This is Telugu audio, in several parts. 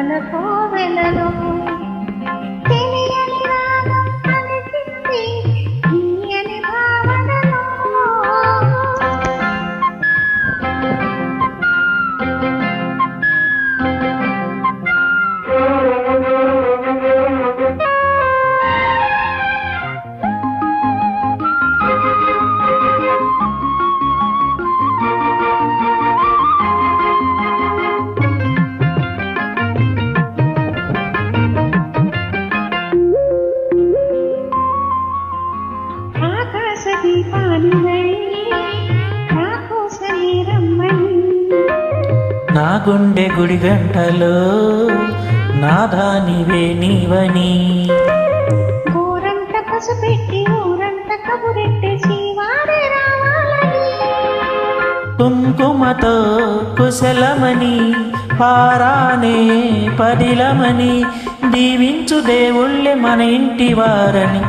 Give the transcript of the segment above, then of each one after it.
మమతల కోవెలలో తెలియని రాగం పలికింది తీయని భావనలో. నా గుండె గుడి గంటలో నాదానివే నీవని ఊరంత పసుపెట్టి ఊరంత కబురెట్టి శ్రీవారి రావాలని కుంకుమతో కుశలమని పారానే పదిలమని దీవించు దేవుళ్ళే మన ఇంటి వారని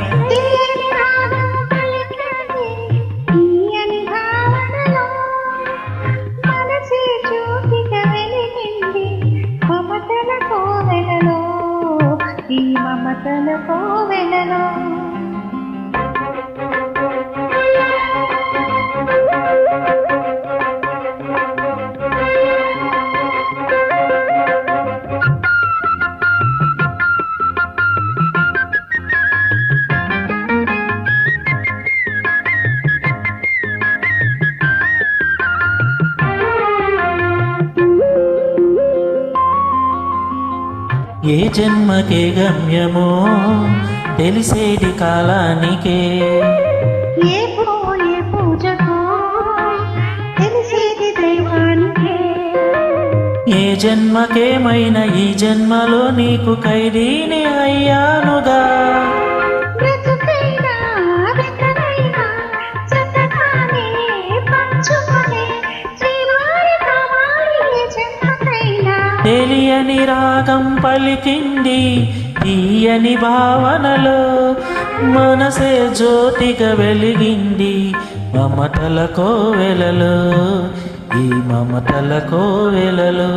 ఈ మమతల కోవెలలో ఏ జన్మకే గమ్యమో తెలిసేది కాలానికే, ఏ పూజకో తెలిసేది దైవానికే. ఏ జన్మకేమైనా ఈ జన్మలో నీకు ఖైదీని అయ్యానుగా. తెలియని రాగం పలికింది తీయని భావనలో మనసే జ్యోతిగా వెలిగింది మమతల కోవెలలో, ఈ మమతల కోవెలలో.